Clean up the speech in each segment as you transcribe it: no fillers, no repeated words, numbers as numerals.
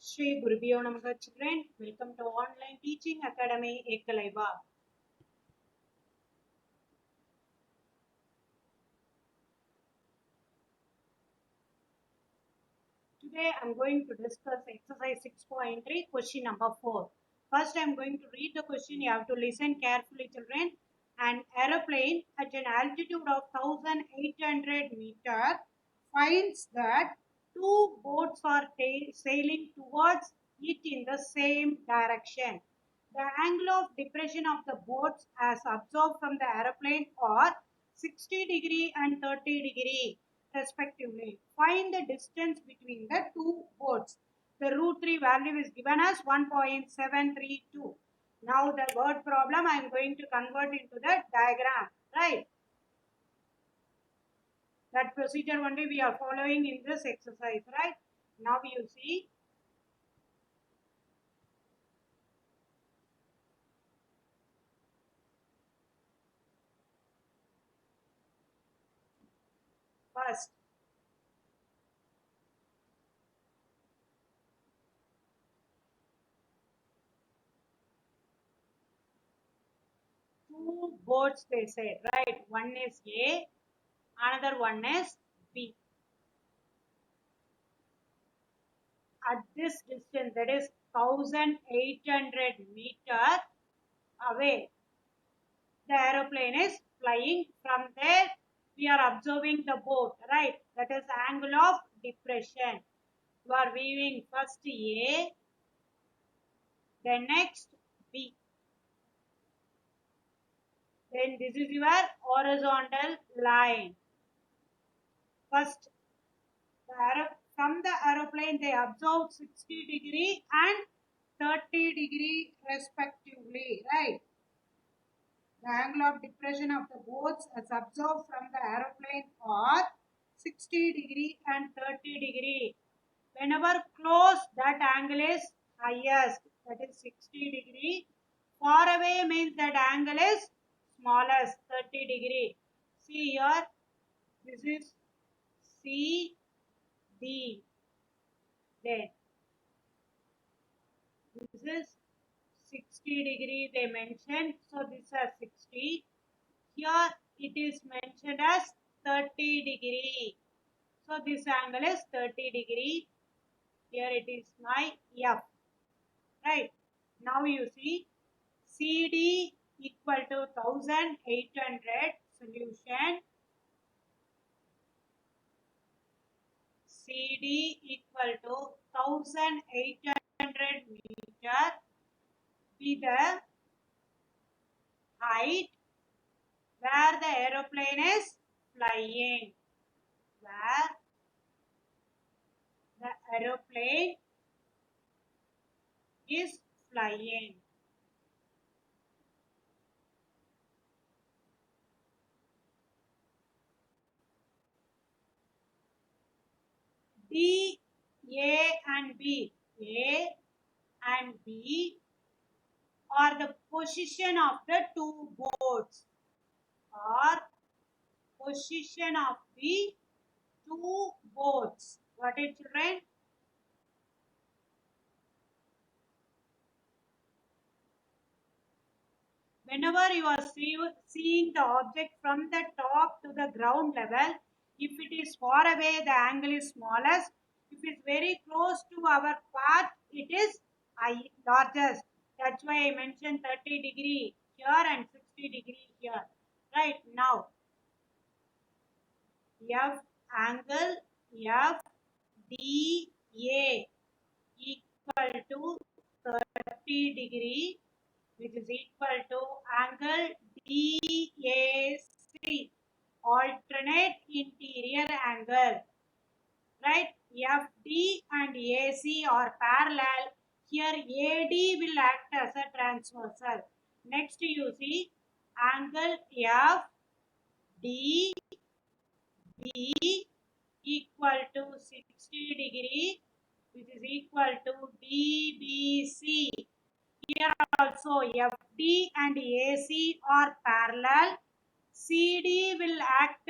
Shri Gurubhyo Namaha children, welcome to Online Teaching Academy Ekalaiva. Today I am going to discuss exercise 6.3 question number 4. First I am going to read the question, you have to listen carefully children. An aeroplane at an altitude of 1800 meters finds that two boats are sailing towards it in the same direction. The angle of depression of the boats as observed from the aeroplane are 60° and 30° respectively. Find the distance between the two boats. The root 3 value is given as 1.732. Now the word problem I am going to convert into the diagram, right? That procedure only we are following in this exercise, right? Now you see. First, two boats they said, right? One is A, another one is B. At this distance, that is 1800 meters away, the aeroplane is flying. From there we are observing the boat, right? That is angle of depression. You are viewing first A, then next B, then this is your horizontal line. First from the aeroplane they observed 60° and 30° respectively, right? The angle of depression of the boats as observed from the aeroplane are 60° and 30°. Whenever close, that angle is highest, that is 60°. Far away means that angle is smallest, 30°. See here, this is C, D. Then this is 60° they mentioned, so this is 60. Here it is mentioned as 30°. So this angle is 30°. Here it is my F. Right. Now you see CD equal to 1800 solution. CD equal to 1800 meter be the height where the aeroplane is flying. Where the aeroplane is flying. D, A and B. A and B are the position of the two boats. Or position of the two boats. What is children? Whenever you are seeing the object from the top to the ground level, if it is far away, the angle is smallest. If it is very close to our path, it is largest. That's why I mentioned 30° here and 60° here. Right now, F angle FDA equal to 30°, which is equal to angle DAC, alternate interior angle, right? FD and AC are parallel. Here AD will act as a transversal. Next you see angle FDB equal to 60°, which is equal to DBC. Here also FD and AC are parallel. BD will act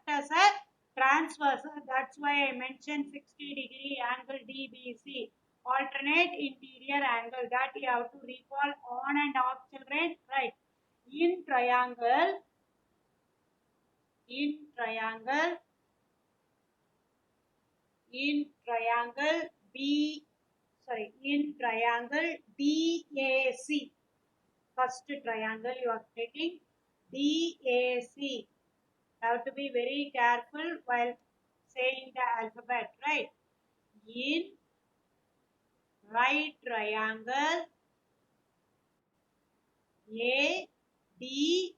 as a transversal. That's why I mentioned 60° angle D ABC. Alternate interior angle, that you have to recall on and off, children, right? In triangle, in triangle, in triangle B, sorry, in triangle DAC. First triangle you are taking DAC. Have to be very careful while saying the alphabet, right? In right triangle ADC.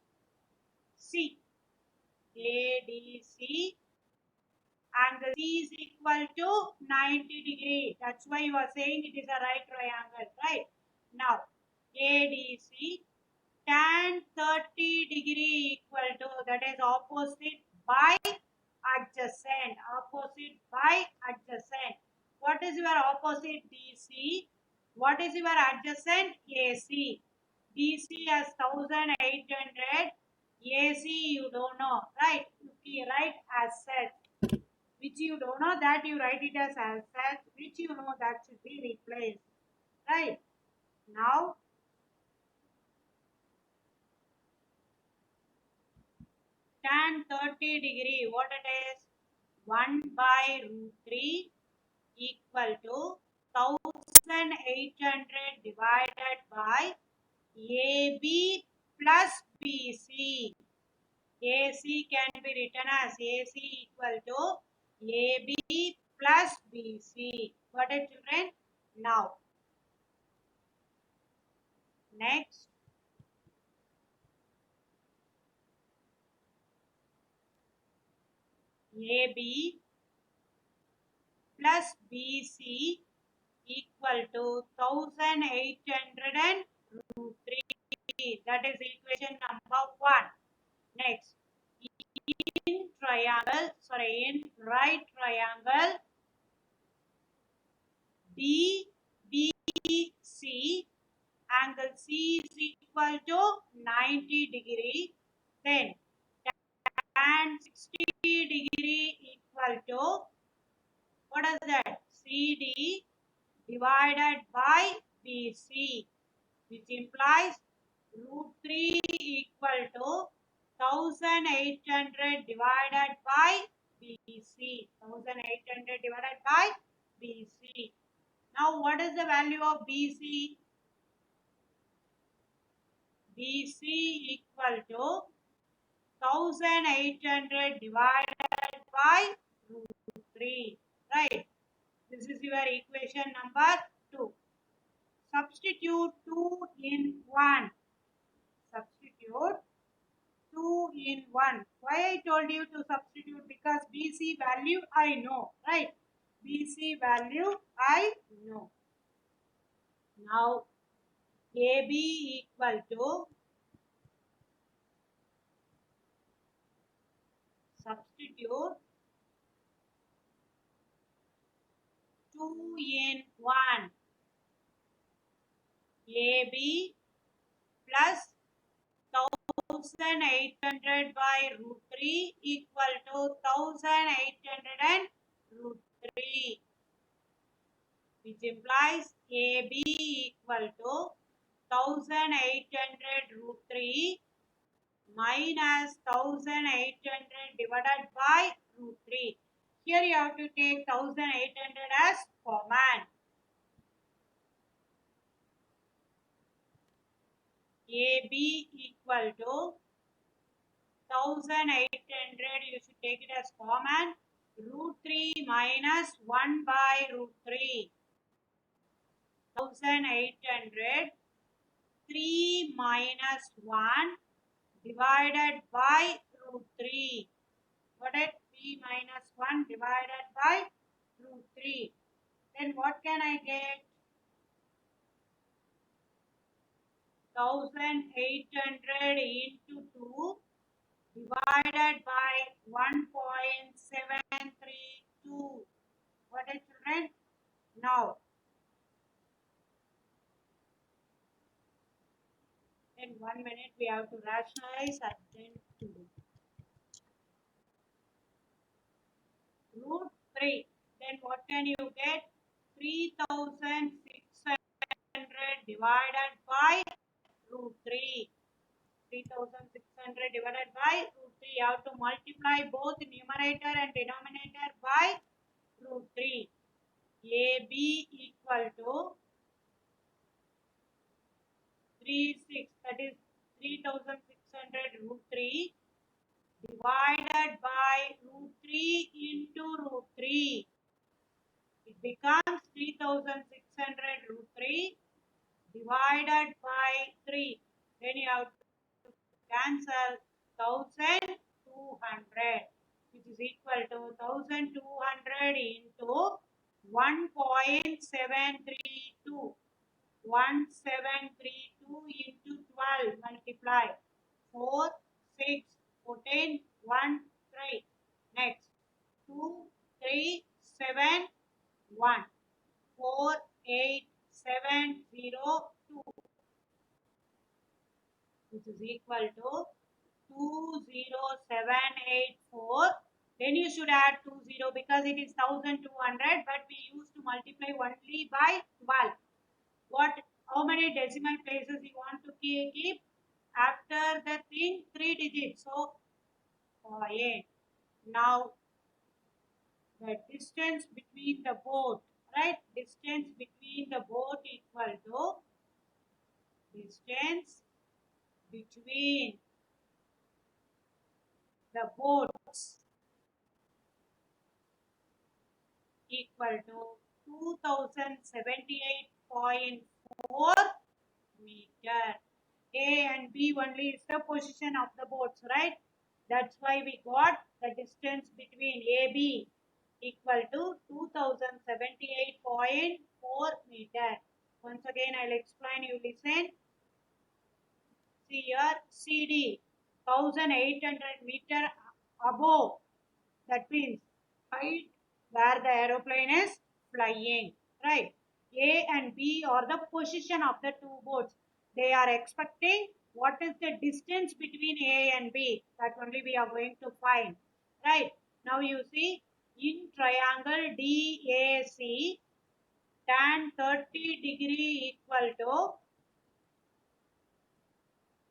ADC, angle C is equal to 90 degree. That's why you are saying it is a right triangle, right? Now, ADC tan 30 degree equal to, that is opposite by adjacent. Opposite by adjacent. What is your opposite? DC. What is your adjacent? AC. DC as 1800. AC you don't know, right? You write as such. Which you don't know, that you write it as such. Which you know, that should be replaced, right? Now tan 30 degree, what it is? 1 by root 3 equal to 1800 divided by AB plus BC. AC can be written as AC equal to AB plus BC. Got it, children? Now, next, AB plus BC equal to 1800 and root 3. That is equation number 1. Next, in triangle, sorry, in right triangle DBC, angle C is equal to 90 degree. Then tan 60 degree equal to, what is that? CD divided by BC, which implies root 3 equal to 1800 divided by BC. 1800 divided by BC. Now, what is the value of BC? BC equal to 1800 divided by root 3. Right? This is your equation number 2. Substitute 2 in 1. Substitute 2 in 1. Why I told you to substitute? Because BC value I know. Right? BC value I know. Now, AB equal to, substitute 2 in 1. AB plus 1800 by root 3 equal to 1800 and root 3, which implies AB equal to 1800 root 3 minus 1800 divided by root 3. Here you have to take 1800 as common. AB equal to 1800, you should take it as common. Root 3 minus 1 by root 3. 1800, 3 minus 1 divided by root 3. What is 3 minus 1 divided by root 3? Then what can I get? 1800 into 2 divided by 1.732. What is, children? Now, in 1 minute we have to rationalize and then to do. Root 3. Then what can you get? 3,600 divided by root 3. 3,600 divided by root 3. You have to multiply both numerator and denominator by root 3. AB equal to 36, that is 3,600 root 3 divided by root 3 into root 3. It becomes 3,600 root 3 divided by 3. Then you have to cancel 1,200, which is equal to 1,200 into 1.732. 1732 into 12, multiply 4, 6, 14, 1, 3. Next 2, 3, 7, 1, 4, 8, 7, 0, 2, which is equal to 20784. Then you should add 20 because it is 1200, but we used to multiply only by 12. What, how many decimal places you want to keep after the thing? 3 digits. So 8. Now the distance between the boat, right? Distance between the boat equal to distance between the boats equal to 2078.4 meter. A and B only is the position of the boats, right? That's why we got the distance between AB equal to 2078.4 meter. Once again, I'll explain, you listen. See here, CD 1800 meter above. That means height where the aeroplane is flying, right? A and B are the position of the two boats. They are expecting what is the distance between A and B. That only we are going to find, right? Now you see, in triangle DAC, tan 30 degree equal to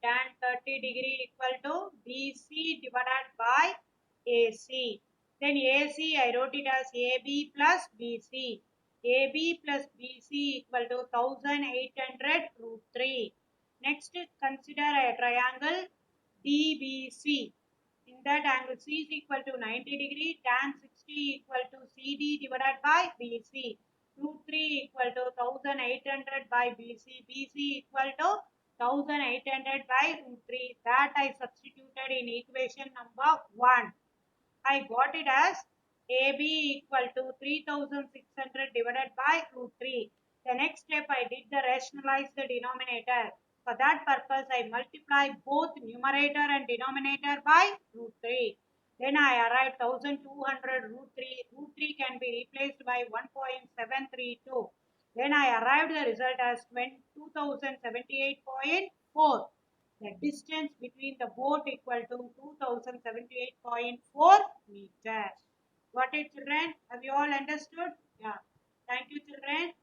tan 30 degree equal to BC divided by AC. Then AC, I wrote it as AB plus BC. AB plus BC equal to 1800 root 3. Next, consider a triangle DBC. In that angle C is equal to 90 degree, tan 60 equal to CD divided by BC. Root 3 equal to 1800 by BC. BC equal to 1800 by root 3. That I substituted in equation number 1. I got it as AB equal to 3600 divided by root 3. The next step I did the rationalize the denominator. For that purpose I multiply both numerator and denominator by root 3. Then I arrived 1200 root 3. Root 3 can be replaced by 1.732. Then I arrived the result as 2078.4. The distance between the boat equal to 2078.4 meters. Got it, children? Have you all understood? Yeah. Thank you, children.